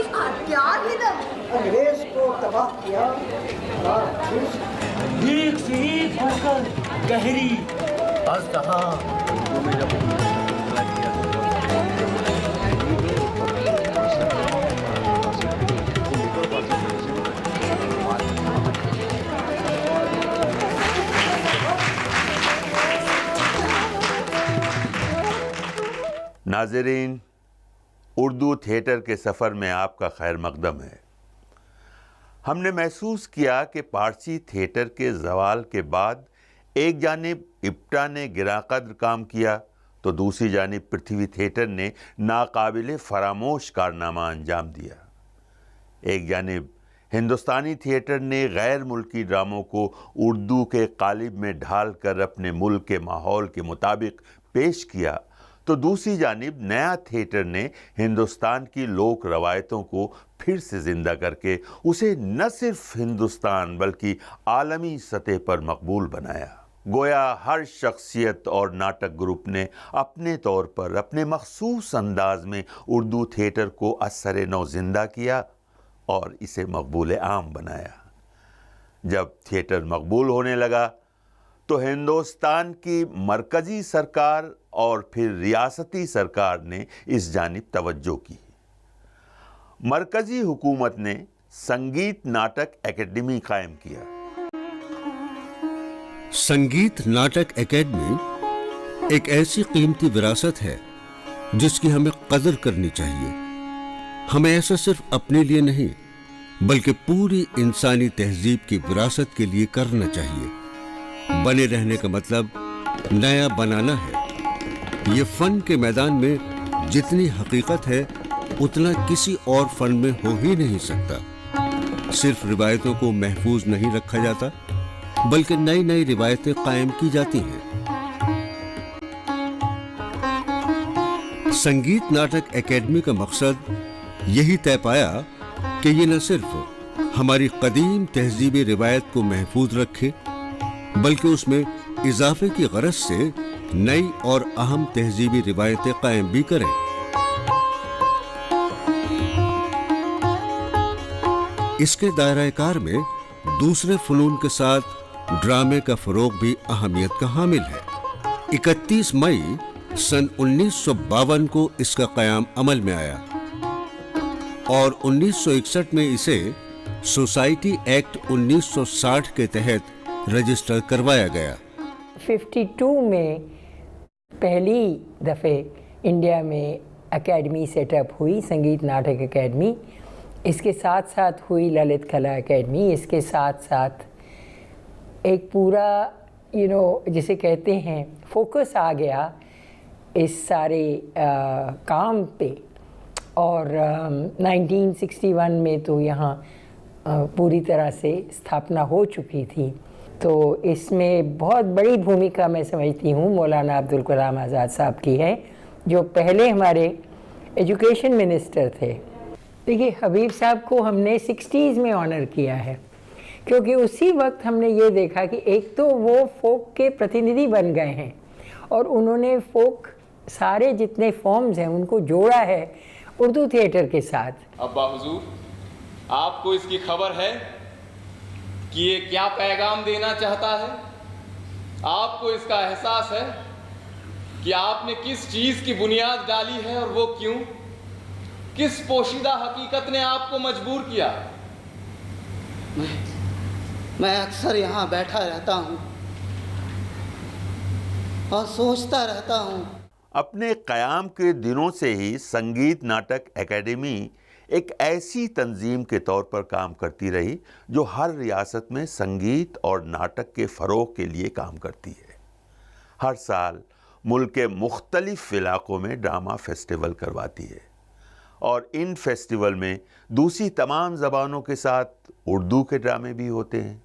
अपि अत्याहितम्। अंग्रेज को तबाह किया और एक से एक बढ़कर गहरी अजदहा में जब हमला किया नाज़रीन, उर्दू थिएटर के सफ़र में आपका खैर मकदम है। हमने महसूस किया कि पारसी थिएटर के ज़वाल के बाद एक जानिब इप्टा ने गिराकद्र काम किया तो दूसरी जानिब पृथ्वी थिएटर ने नाकाबिले फरामोश कारनामा अंजाम दिया। एक जानिब हिंदुस्तानी थिएटर ने गैर मुल्की ड्रामों को उर्दू के कालिब में ढाल कर अपने मुल्क के माहौल के मुताबिक पेश किया तो दूसरी जानिब नया थिएटर ने हिंदुस्तान की लोक रवायतों को फिर से ज़िंदा करके उसे न सिर्फ हिंदुस्तान बल्कि आलमी सतह पर मकबूल बनाया। गोया हर शख्सियत और नाटक ग्रुप ने अपने तौर पर अपने मखसूस अंदाज में उर्दू थिएटर को असर नौ ज़िंदा किया और इसे मकबूल आम बनाया। जब थिएटर मकबूल होने लगा तो हिंदुस्तान की मरकज़ी सरकार और फिर रियासती सरकार ने इस जानिब तवज्जो की। मरकज़ी हुकूमत ने संगीत नाटक एकेडमी कायम किया। संगीत नाटक एकेडमी एक ऐसी कीमती विरासत है जिसकी हमें कदर करनी चाहिए। हमें ऐसा सिर्फ अपने लिए नहीं बल्कि पूरी इंसानी तहजीब की विरासत के लिए करना चाहिए। बने रहने का मतलब नया बनाना है। ये फन के मैदान में जितनी हकीकत है उतना किसी और फन में हो ही नहीं सकता। सिर्फ रिवायतों को महफूज नहीं रखा जाता बल्कि नई नई रिवायतें कायम की जाती हैं। संगीत नाटक एकेडमी का मकसद यही तय पाया कि ये न सिर्फ हमारी कदीम तहजीबी रिवायत को महफूज रखे बल्कि उसमें इजाफे की गरज से नई और अहम तहजीबी रिवायतें कायम भी करें। इसके दायरा-ए-कार में दूसरे फनून के साथ ड्रामे का फरोग भी अहमियत का हामिल है। 31 मई सन 1952 को इसका क़याम अमल में आया और 1961 में इसे सोसाइटी एक्ट 1960 के तहत रजिस्टर करवाया गया। 52 में पहली दफ़े इंडिया में एकेडमी सेटअप हुई, संगीत नाटक एकेडमी। इसके साथ साथ हुई ललित कला एकेडमी। इसके साथ साथ एक पूरा जिसे कहते हैं फोकस आ गया इस सारे काम पे। और 1961 में तो यहाँ पूरी तरह से स्थापना हो चुकी थी। तो इसमें बहुत बड़ी भूमिका मैं समझती हूँ मौलाना अब्दुल कलाम आज़ाद साहब की है, जो पहले हमारे एजुकेशन मिनिस्टर थे। देखिए, हबीब साहब को हमने 60s में ऑनर किया है क्योंकि उसी वक्त हमने ये देखा कि एक तो वो फोक के प्रतिनिधि बन गए हैं और उन्होंने फोक सारे जितने फॉर्म्स हैं उनको जोड़ा है उर्दू थिएटर के साथ। अब्बा हुजूर, आपको इसकी खबर है कि ये क्या पैगाम देना चाहता है? आपको इसका एहसास है कि आपने किस चीज़ की बुनियाद डाली है और वो क्यों? किस पोशीदा हकीकत ने आपको मजबूर किया? मैं अक्सर यहाँ बैठा रहता हूँ और सोचता रहता हूँ। अपने क़याम के दिनों से ही संगीत नाटक एकेडमी एक ऐसी तंजीम के तौर पर काम करती रही जो हर रियासत में संगीत और नाटक के फ़रोग़ के लिए काम करती है। हर साल मुल्क के मुख्तलिफ इलाक़ों में ड्रामा फेस्टिवल करवाती है और इन फेस्टिवल में दूसरी तमाम ज़बानों के साथ उर्दू के ड्रामे भी होते हैं।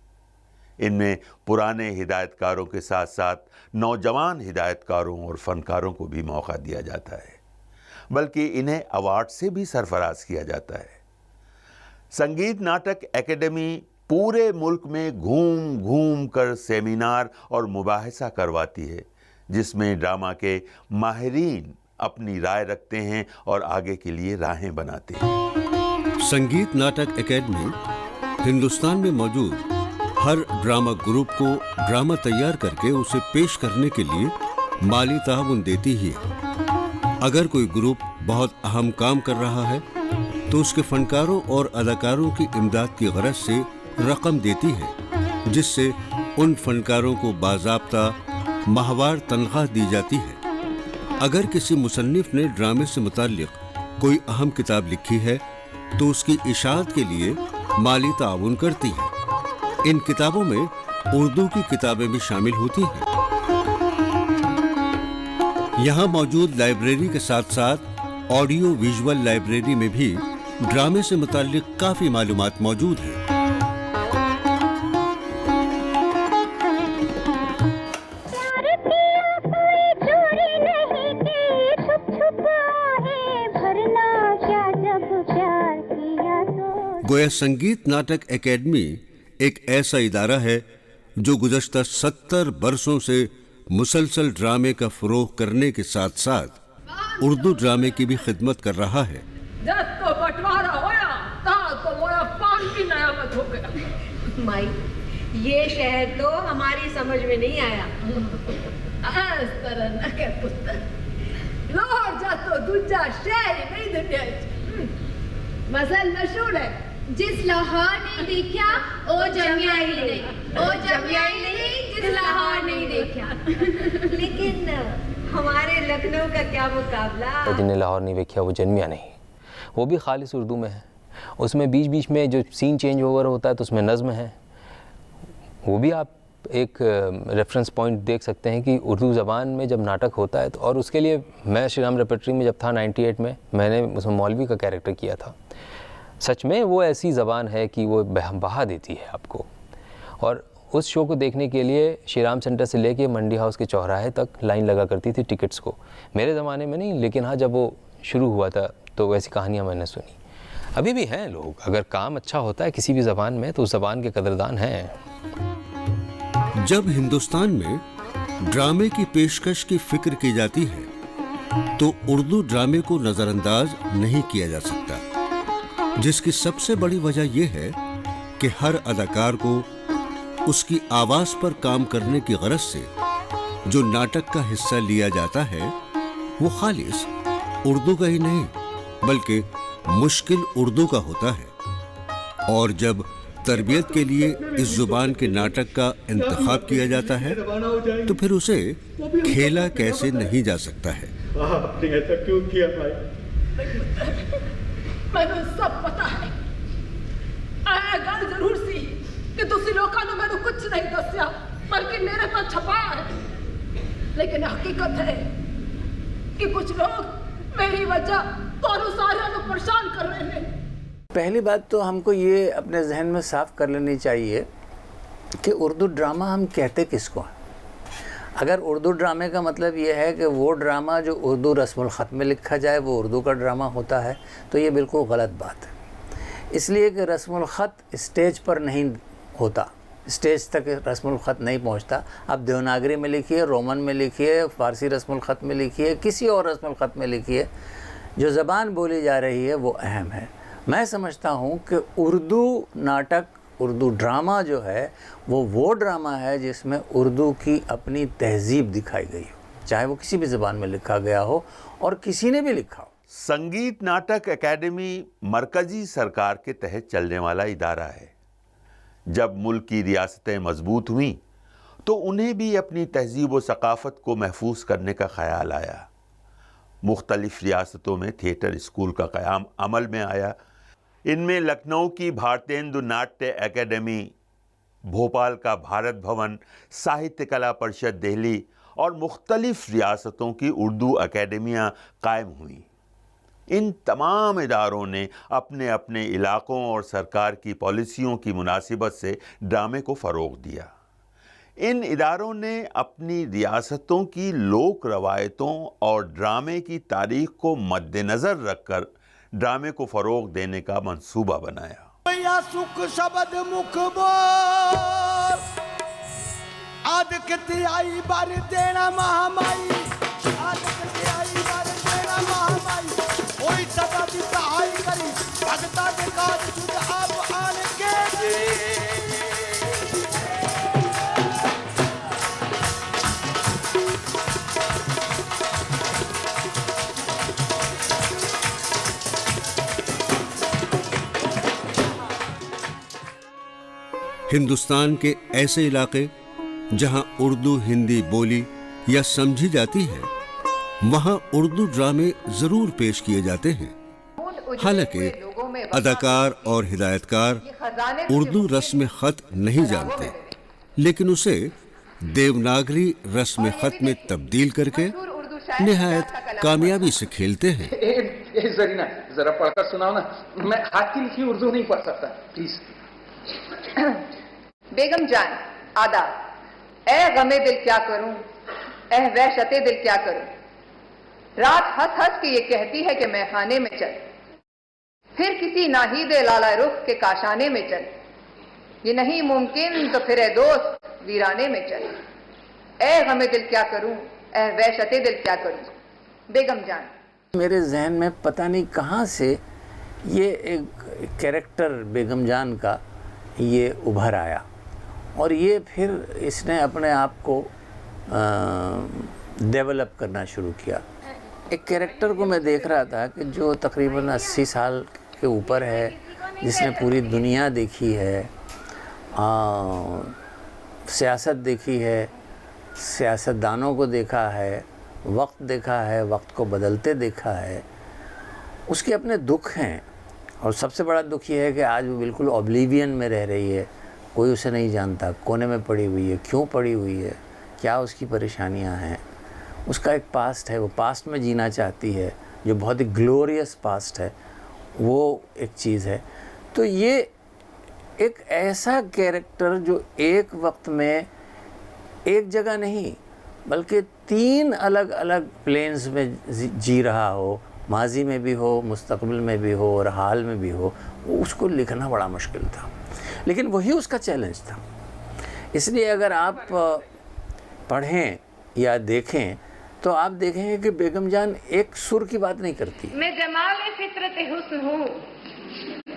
इनमें पुराने हिदायतकारों के साथ साथ नौजवान हिदायतकारों और फ़नकारों को भी मौका दिया जाता है, बल्कि इन्हें अवार्ड से भी सरफराज किया जाता है। संगीत नाटक एकेडमी पूरे मुल्क में घूम घूम कर सेमिनार और मुबाहिसा करवाती है, जिसमें ड्रामा के माहिरीन अपनी राय रखते हैं और आगे के लिए राहें बनाते हैं। संगीत नाटक एकेडमी हिंदुस्तान में मौजूद हर ड्रामा ग्रुप को ड्रामा तैयार करके उसे पेश करने के लिए माली ताउन देती ही है। अगर कोई ग्रुप बहुत अहम काम कर रहा है तो उसके फनकारों और अदाकारों की इमदाद की गरज से रकम देती है, जिससे उन फनकारों को बाज़ाब्ता माहवार तनख्वाह दी जाती है। अगर किसी मुसन्निफ ने ड्रामे से मुताल्लिक कोई अहम किताब लिखी है तो उसकी इशाअत के लिए माली ताउन करती है। इन किताबों में उर्दू की किताबें भी शामिल होती हैं। यहाँ मौजूद लाइब्रेरी के साथ साथ ऑडियो विजुअल लाइब्रेरी में भी ड्रामे से मुताल्लिक काफी मालूमात मौजूद है। गोया संगीत नाटक एकेडमी एक ऐसा इदारा है जो गुज़श्ता 70 बरसों से मुसलसल ड्रामे का फरोग करने के साथ साथ उर्दू ड्रामे की भी खिदमत कर रहा है। जब तो बंटवारा होया तो मोरा पान की नयामत हो गया। माई, ये शहर तो हमारी समझ में नहीं आया। इस तरह न के पुत्र, लाहौर जा तो दूजा शहर नहीं दुनिया मसल मशहूर है। जिस लाहौर नहीं देखा ओ जमिया ही नहीं, ओ जमिया ही नहीं जिस लाहौर नहीं देखा। लेकिन हमारे लखनऊ का क्या मुकाबला। जिन्हें लाहौर नहीं देखा वो जन्मिया नहीं, वो भी खालिस उर्दू में है। उसमें बीच बीच में जो सीन चेंज ओवर होता है तो उसमें नज़्म है, वो भी आप एक रेफरेंस पॉइंट देख सकते हैं कि उर्दू ज़बान में जब नाटक होता है तो। और उसके लिए मैं श्री राम रेपर्टरी में जब था 98 में, मैंने उसमें मौलवी का कैरेक्टर किया था। सच में वो ऐसी ज़बान है कि वो बहा देती है आपको। और उस शो को देखने के लिए श्री राम सेंटर से लेके मंडी हाउस के चौराहे तक लाइन लगा करती थी टिकट्स को। मेरे ज़माने में नहीं, लेकिन हाँ जब वो शुरू हुआ था तो वैसी कहानियाँ मैंने सुनी। अभी भी हैं लोग, अगर काम अच्छा होता है किसी भी ज़बान में तो उस ज़बान के कदरदान हैं। जब हिंदुस्तान में ड्रामे की पेशकश की फिक्र की जाती है तो उर्दू ड्रामे को नज़रअंदाज नहीं किया जा सकता, जिसकी सबसे बड़ी वजह यह है कि हर अदाकार को उसकी आवाज़ पर काम करने की गरज से जो नाटक का हिस्सा लिया जाता है वो खालिस उर्दू का ही नहीं बल्कि मुश्किल उर्दू का होता है। और जब तरबियत के लिए इस जुबान के नाटक का इंतखाब किया जाता है तो फिर उसे खेला कैसे नहीं जा सकता है। आपने ऐसा क्यों किया भाई? मैंने सब पता है। आया गल जरूर सी कि तुसी लोगों ने मैंने कुछ नहीं दसिया, बल्कि मेरे पर छपाया है। लेकिन हकीकत है कि कुछ लोग मेरी वजह तो सारे लोग परेशान कर रहे हैं। पहली बात तो हमको ये अपने जहन में साफ कर लेनी चाहिए कि उर्दू ड्रामा हम कहते किसको हैं। अगर उर्दू ड्रामे का मतलब ये है कि वो ड्रामा जो उर्दू रस्मुल ख़त में लिखा जाए वो उर्दू का ड्रामा होता है, तो ये बिल्कुल गलत बात है। इसलिए कि रस्मुल ख़त स्टेज पर नहीं होता, स्टेज तक रस्मुल ख़त नहीं पहुंचता। आप देवनागरी में लिखिए, रोमन में लिखिए, फ़ारसी रस्मुल ख़त में लिखिए, किसी और रस्मुल ख़त में लिखिए, जो ज़बान बोली जा रही है वो अहम है। मैं समझता हूँ कि उर्दू नाटक, उर्दू ड्रामा जो है वो ड्रामा है जिसमें उर्दू की अपनी तहजीब दिखाई गई हो, चाहे वो किसी भी ज़बान में लिखा गया हो और किसी ने भी लिखा हो। संगीत नाटक एकेडमी मरकज़ी सरकार के तहत चलने वाला इदारा है। जब मुल्क की रियासतें मजबूत हुईं तो उन्हें भी अपनी तहजीब व सकाफ़त को महफूज करने का ख़याल आया। मुख्तलिफ़ रियासतों में थिएटर स्कूल का क़याम अमल में आया। इनमें लखनऊ की भारतेंदु नाट्य एकेडमी, भोपाल का भारत भवन, साहित्य कला परिषद दिल्ली और मुख्तलिफ़ रियासतों की उर्दू अकेडमियाँ कायम हुईं। इन तमाम इदारों ने अपने अपने इलाक़ों और सरकार की पॉलिसियों की मुनासिबत से ड्रामे को फ़रोग़ दिया। इन इदारों ने अपनी रियासतों की लोक रवायतों और ड्रामे की तारीख़ को मद्देनज़र रखकर ड्रामे को फ़रोग़ देने का मंसूबा बनाया। सुख शब्द मुख बोल आद किते आई बार देना महामाई, आद किते आई बार देना महामाई, ओई सदा दी सहाय करी भगता दे मुलाकात शुद्ध आप आन के जी। हिंदुस्तान के ऐसे इलाके जहां उर्दू हिंदी बोली या समझी जाती है, वहां उर्दू ड्रामे जरूर पेश किए जाते हैं। हालांकि अदाकार और हिदायतकार उर्दू रस्म खत नहीं जानते, लेकिन उसे देवनागरी रस्म खत में तब्दील करके निहायत कामयाबी से खेलते हैं। जरीना जरा पढ़कर सुनाओ ना, मैं हाथ की लिखी उर्दू नहीं पढ़ सकता, प्लीज। बेगम जान आदाब, ए गमे दिल क्या करूं, ए वहशते दिल क्या करूं। रात हंस हंस के ये कहती है कि मैं खाने में चल, फिर किसी नाहीदे लाला रुख के काशाने में चल। ये नहीं मुमकिन तो फिर ए दोस्त वीराने में चल। ए गमे दिल क्या करूं, ए वहशते दिल क्या करूं। बेगम जान, मेरे जहन में पता नहीं कहाँ से ये एक कैरेक्टर बेगम जान का ये उभर आया, और ये फिर इसने अपने आप को डेवलप करना शुरू किया। एक कैरेक्टर को मैं देख रहा था कि जो तकरीबन 80 साल के ऊपर है, जिसने पूरी दुनिया देखी है, सियासत देखी है, सियासतदानों को देखा है, वक्त देखा है, वक्त को बदलते देखा है। उसके अपने दुख हैं, और सबसे बड़ा दुख ये है कि आज वो बिल्कुल ऑब्लिवियन में रह रही है, कोई उसे नहीं जानता, कोने में पड़ी हुई है, क्यों पड़ी हुई है, क्या उसकी परेशानियां हैं। उसका एक पास्ट है, वो पास्ट में जीना चाहती है, जो बहुत ही ग्लोरियस पास्ट है, वो एक चीज़ है। तो ये एक ऐसा कैरेक्टर जो एक वक्त में एक जगह नहीं बल्कि 3 अलग अलग प्लेन्स में जी रहा हो, माजी में भी हो, मुस्तकबिल में भी हो और हाल में भी हो, उसको लिखना बड़ा मुश्किल था, लेकिन वही उसका चैलेंज था। इसलिए अगर आप पढ़ें या देखें तो आप देखेंगे कि बेगम जान एक सुर की बात नहीं करती। मैं जमाल फितरत हुस्न हूँ,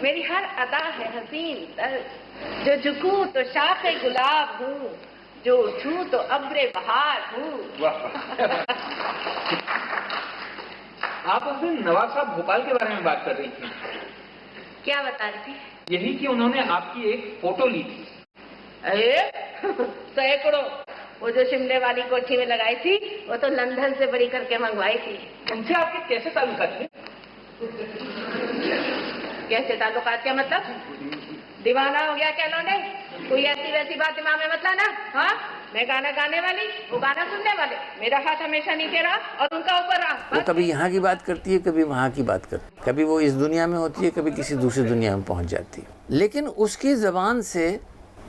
मेरी हर अदा है हसीन तर्ज, जो झुकूं तो शाखे गुलाब हूँ, जो उठूं तो अब्रे बहार हूँ। आप उस दिन नवाब साहब भोपाल के बारे में बात कर रही थी। क्या बता रही थी? यही कि उन्होंने आपकी एक फोटो ली थी। सैकड़ों, वो जो शिमले वाली कोठी में लगाई थी, वो तो लंदन से बड़ी करके मंगवाई थी। उनसे आपके कैसे ताल्लुकात थे? कैसे ताल्लुकात? क्या मतलब? दीवाना हो गया क्या उन्होंने? कोई ऐसी वैसी बात दिमाग में मत लाना। हाँ, मैं गाना गाने वाली, वो गाना सुनने वाले। मेरा हाथ हमेशा नीचे रहा और उनका ऊपर रहा। वो कभी यहाँ की बात करती है, कभी वहाँ की बात करती है, कभी वो इस दुनिया में होती है, कभी किसी दूसरी दुनिया में पहुँच जाती है। लेकिन उसकी ज़बान से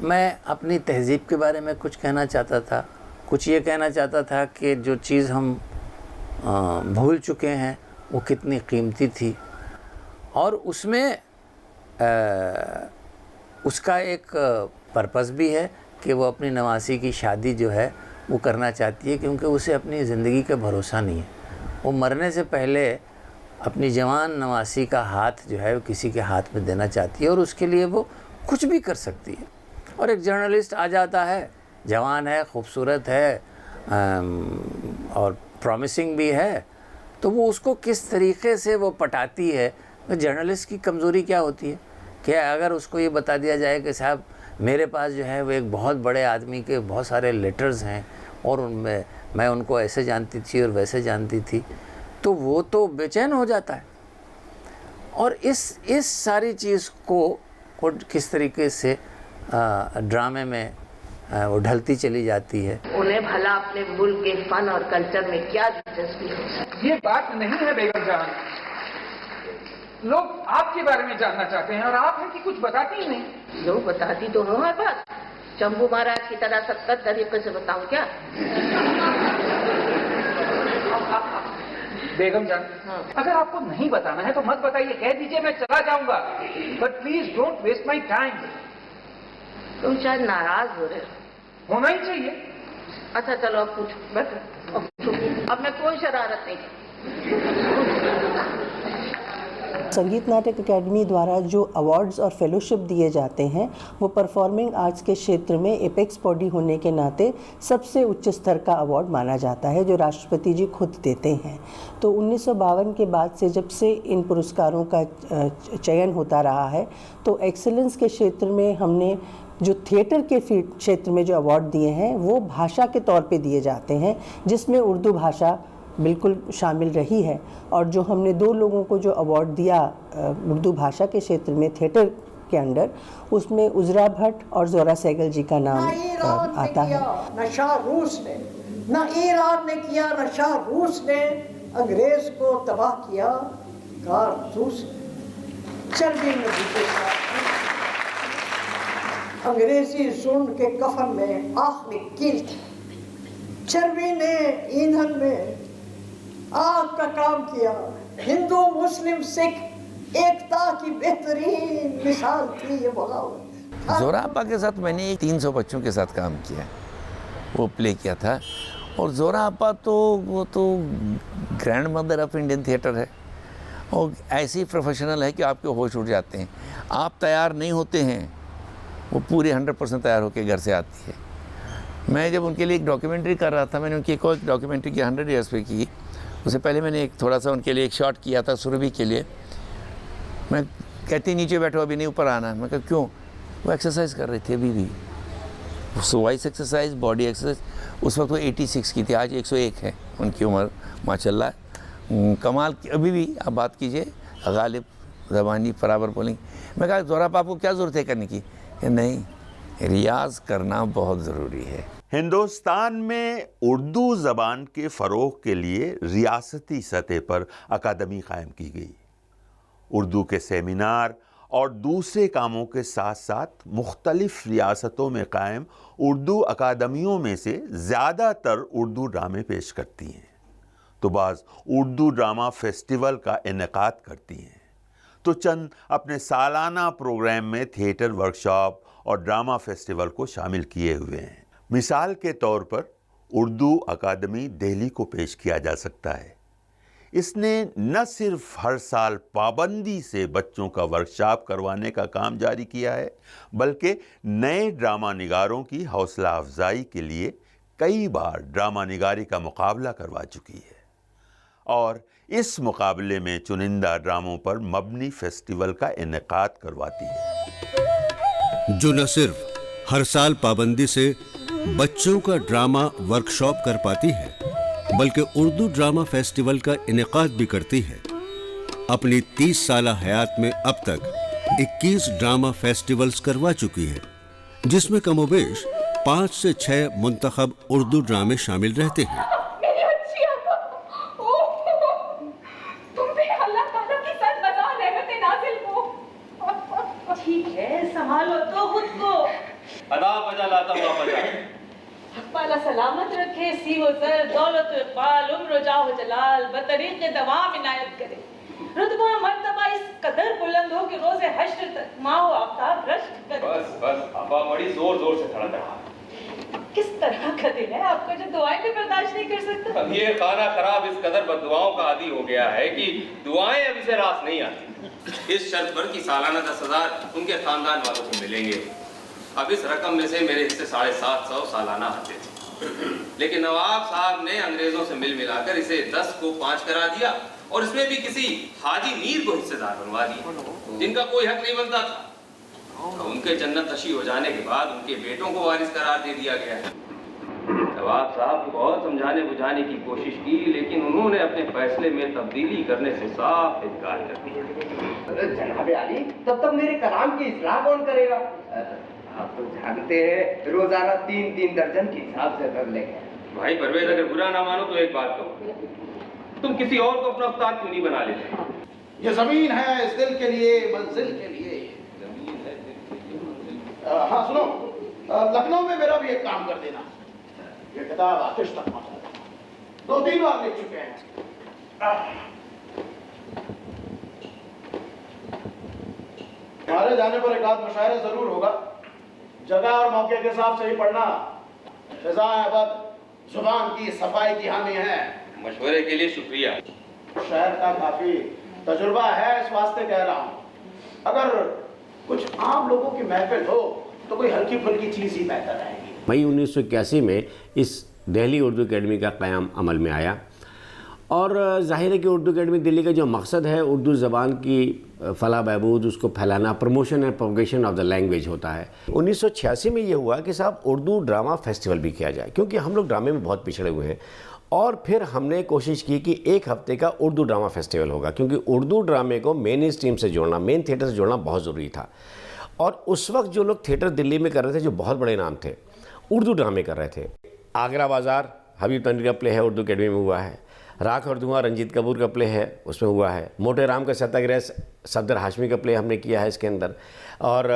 मैं अपनी तहज़ीब के बारे में कुछ कहना चाहता था। कुछ ये कहना चाहता था कि जो चीज़ हम भूल चुके हैं वो कितनी कीमती थी, और उसमें उसका एक पर्पस भी है कि वो अपनी नवासी की शादी जो है वो करना चाहती है, क्योंकि उसे अपनी ज़िंदगी का भरोसा नहीं है। वो मरने से पहले अपनी जवान नवासी का हाथ जो है वो किसी के हाथ में देना चाहती है, और उसके लिए वो कुछ भी कर सकती है। और एक जर्नलिस्ट आ जाता है, जवान है, खूबसूरत है और प्रॉमिसिंग भी है, तो वो उसको किस तरीके से वो पटाती है। तो जर्नलिस्ट की कमज़ोरी क्या होती है कि अगर उसको ये बता दिया जाए कि साहब मेरे पास जो है वो एक बहुत बड़े आदमी के बहुत सारे लेटर्स हैं और उनमें मैं उनको ऐसे जानती थी और वैसे जानती थी, तो वो तो बेचैन हो जाता है। और इस सारी चीज़ को किस तरीके से ड्रामे में वो ढलती चली जाती है। उन्हें भला अपने मुल्क के फन और कल्चर में क्या दिलचस्पी है? ये बात नहीं है बेगम जान, लोग आपके बारे में जानना चाहते हैं और आप हैं कि कुछ बताती ही नहीं। लोग बताती तो हूँ हर बात, शंभू महाराज की तरह 70 तरीके से बताऊं क्या? बेगम जान, अगर आपको नहीं बताना है तो मत बताइए, कह दीजिए मैं चला जाऊंगा, but please don't waste my time. तुम शायद नाराज हो रहे हो। होना ही चाहिए। अच्छा चलो अब पूछो, बैठो। अब मैं कोई शरारत नहीं। संगीत नाटक अकेडमी द्वारा जो अवार्ड्स और फेलोशिप दिए जाते हैं वो परफॉर्मिंग आर्ट्स के क्षेत्र में एपेक्स बॉडी होने के नाते सबसे उच्च स्तर का अवार्ड माना जाता है, जो राष्ट्रपति जी खुद देते हैं। तो 1952 के बाद से जब से इन पुरस्कारों का चयन होता रहा है, तो एक्सीलेंस के क्षेत्र में हमने जो थिएटर के क्षेत्र में जो अवार्ड दिए हैं वो भाषा के तौर पे दिए जाते हैं, जिसमें उर्दू भाषा बिल्कुल शामिल रही है। और जो हमने 2 लोगों को जो अवार्ड दिया उर्दू भाषा के क्षेत्र में थिएटर के अंडर, उसमें उजरा भट्ट और जोरा सहगल जी का नाम आता है। न शाह रूस ने, न ईरान ने किया, न शाह रूस ने अंग्रेज को तबाह किया, कारतूस चर्बी नबी के साथ अंग्रेजी जुल्म के कफन में आखिरी कील थी। चर्बी ने ईंधन में आग का काम किया। हिंदू मुस्लिम सिख एकता की बेहतरीन मिसाल थी ये बगावत। ज़ोरा आपा के साथ मैंने 300 बच्चों के साथ काम किया, वो प्ले किया था। और ज़ोरा आपा तो वो तो grand mother of Indian theatre है, और ऐसी प्रोफेशनल है कि आपके होश उड़ जाते हैं। आप तैयार नहीं होते हैं, वो पूरे 100% तैयार होकर घर से आती है। मैं जब उनके लिए एक डॉक्यूमेंट्री कर रहा था, मैंने उनकी एक और डॉक्यूमेंट्री की 100 ईयर्स पे की। उससे पहले मैंने एक थोड़ा सा उनके लिए एक शॉट किया था सुरभि के लिए। मैं कहती नीचे बैठो, अभी नहीं ऊपर आना। मैं कहा क्यों? वो एक्सरसाइज कर रही थी अभी भी, वॉइस एक्सरसाइज, बॉडी एक्सरसाइज। उस वक्त वो 86 की थी, आज 101 है उनकी उम्र माशाल्लाह। कमाल की अभी भी आप बात कीजिए, गालिब ज़बानी बराबर बोलेंगे। मैं कहा ज़ोरा आपको क्या ज़रूरत है करने की? नहीं, रियाज करना बहुत ज़रूरी है। हिंदुस्तान में उर्दू ज़बान के फ़रोग़ के लिए रियासती सतह पर अकादमी कायम की गई। उर्दू के सेमिनार और दूसरे कामों के साथ साथ मुख्तलिफ रियासतों में कायम उर्दू अकादमियों में से ज़्यादातर उर्दू ड्रामे पेश करती हैं, तो बाज़ उर्दू ड्रामा फेस्टिवल का इनेकाद करती हैं, तो चंद अपने सालाना प्रोग्राम में थिएटर वर्कशॉप और ड्रामा फेस्टिवल को शामिल किए हुए हैं। मिसाल के तौर पर उर्दू अकादमी दिल्ली को पेश किया जा सकता है। इसने न सिर्फ हर साल पाबंदी से बच्चों का वर्कशॉप करवाने का काम जारी किया है, बल्कि नए ड्रामा निगारों की हौसला अफजाई के लिए कई बार ड्रामा निगारी का मुकाबला करवा चुकी है, और इस मुकाबले में चुनिंदा ड्रामों पर मबनी फेस्टिवल का इनेकाद करवाती है, जो न सिर्फ हर साल पाबंदी से बच्चों का ड्रामा वर्कशॉप कर पाती है, बल्कि उर्दू ड्रामा फेस्टिवल का इनेकाद भी करती है। अपनी 30 साला हयात में अब तक 21 ड्रामा फेस्टिवल्स करवा चुकी है, जिसमें कमोबेश 5 से 6 मुंतखब उर्दू ड्रामे शामिल रहते हैं। ठीक है, संभालो तो खुद को। अदा बजा लाता हुआ बजा। अल्लाह सलामत रखे, सी व सर, दौलत व इक़बाल, उम्र जाह जलाल, बतरीक़ दवाम इनायत करे। रुतबा मर्तबा इस कदर बुलंद हो कि रोज़े हश्र तक माँ व आफ्ताब रश्क करे। बस बस, अब्बा बड़ी जोर जोर से धड़क रहा। किस तरह का दिल है आपका जो दुआएं भी बर्दाश्त नहीं कर सकता? अब ये खाना खराब इस कदर बद्दुआओं का आदी हो गया है कि दुआएं अब इसे रास नहीं आती। इस शर्त पर कि सालाना 10,000 उनके खानदान वालों को मिलेंगे। अब इस रकम में से मेरे हिस्से 750 सालाना आते थे, लेकिन नवाब साहब ने अंग्रेजों से मिल मिलाकर इसे 10 को 5 करा दिया, और इसमें भी किसी हाजी मीर को हिस्सेदार बनवा दिया जिनका कोई हक नहीं बनता था। उनके जन्नत नशी हो जाने के बाद उनके बेटों को वारिस करार दे दिया गया है। नवाब साहब को बहुत समझाने बुझाने की कोशिश की, लेकिन उन्होंने अपने फैसले में तब्दीली करने से साफ इनकार कर दिया। जनाब आली, तब तक मेरे कलाम की इस्लाह कौन करेगा? आप तो जानते हैं रोजाना 3-3 दर्जन के हिसाब से कर लेंगे। भाई परवेज, अगर बुरा ना मानो तो एक बात कहो, तुम किसी और को अपना उस्ताद क्यों नहीं बना लेते? ये जमीन है इस दिल के लिए, मंजिल के लिए। हाँ सुनो, लखनऊ में मेरा भी एक काम कर देना। ये किताब आतिश तक पहुंचा देना। 2-3 बार लिख चुके हैं। हमारे जाने पर एक आध मुशायरा जरूर होगा। जगह और मौके के हिसाब से ही पढ़ना। फिज़ाएं अबद जुबान की सफाई की हामी है। मशवरे के लिए शुक्रिया। शहर का काफी तजुर्बा है इस वास्ते कह रहा हूँ, अगर कुछ आम लोगों की महफिल हो तो कोई हल्की फुल्की चीज़ ही बेहतर रहेगी। मई 1981 में इस दिल्ली उर्दू अकेडमी का क़याम अमल में आया और ज़ाहिर है कि उर्दू अकेडमी दिल्ली का जो मकसद है उर्दू ज़बान की फलाह बहबूद, उसको फैलाना, promotion and propagation of the language होता है। 1986 में ये हुआ कि साहब उर्दू ड्रामा फेस्टिवल भी किया जाए, क्योंकि हम लोग ड्रामे में बहुत पिछड़े हुए हैं। और फिर हमने कोशिश की कि एक हफ्ते का उर्दू ड्रामा फेस्टिवल होगा, क्योंकि उर्दू ड्रामे को मेन स्ट्रीम से जोड़ना, मेन थिएटर से जोड़ना बहुत ज़रूरी था। और उस वक्त जो लोग थिएटर दिल्ली में कर रहे थे, जो बहुत बड़े नाम थे, उर्दू ड्रामे कर रहे थे। आगरा बाज़ार हबीब तनवीर का प्ले है, उर्दू अकेडमी में हुआ है। राख और धुआं रंजीत कपूर का प्ले है, उसमें हुआ है। मोटे राम का सत्याग्रह सफदर हाशमी का प्ले हमने किया है इसके अंदर। और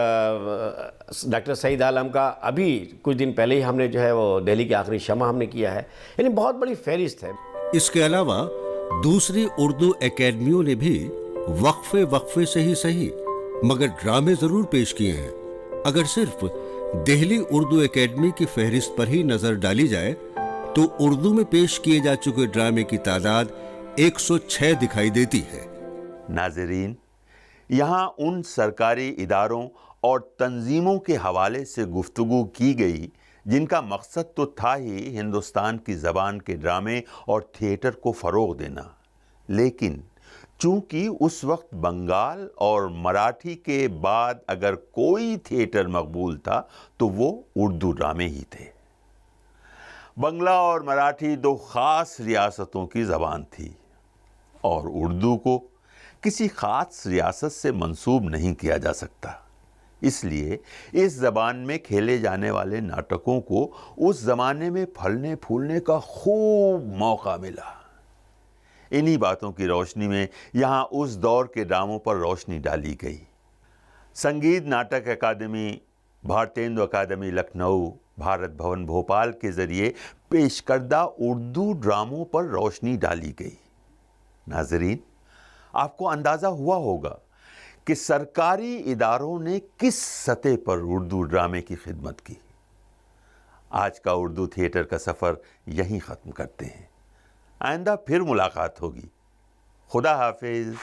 डॉक्टर सईद आलम का अभी कुछ दिन पहले ही हमने जो है वो दिल्ली की आखिरी शमा हमने किया है। यानी बहुत बड़ी फहरिस्त है। इसके अलावा दूसरी उर्दू एकेडमियों ने भी वक्फे से ही सही मगर ड्रामे ज़रूर पेश किए हैं। अगर सिर्फ दिल्ली उर्दू एकेडमी की फहरिस्त पर ही नज़र डाली जाए तो उर्दू में पेश किए जा चुके ड्रामे की तादाद 106 दिखाई देती है। नाज़रीन, यहाँ उन सरकारी इदारों और तंजीमों के हवाले से गुफ्तगू की गई जिनका मकसद तो था ही हिंदुस्तान की ज़बान के ड्रामे और थिएटर को फ़रोग़ देना, लेकिन चूँकि उस वक्त बंगाल और मराठी के बाद अगर कोई थिएटर मकबूल था तो वो उर्दू ड्रामे ही थे। बंगला और मराठी दो ख़ास रियासतों की ज़बान थी और उर्दू को किसी ख़ास रियासत से मंसूब नहीं किया जा सकता। इसलिए इस ज़बान में खेले जाने वाले नाटकों को उस ज़माने में फलने फूलने का खूब मौका मिला। इन्हीं बातों की रोशनी में यहाँ उस दौर के ड्रामों पर रोशनी डाली गई। संगीत नाटक अकादमी, भारतेंदु अकादमी लखनऊ, भारत भवन भोपाल के ज़रिए पेश करदा उर्दू ड्रामों पर रोशनी डाली गई। नाज़रीन, आपको अंदाज़ा हुआ होगा कि सरकारी इदारों ने किस सतह पर उर्दू ड्रामे की खिदमत की। आज का उर्दू थिएटर का सफ़र यहीं ख़त्म करते हैं। आइंदा फिर मुलाकात होगी। खुदा हाफिज़।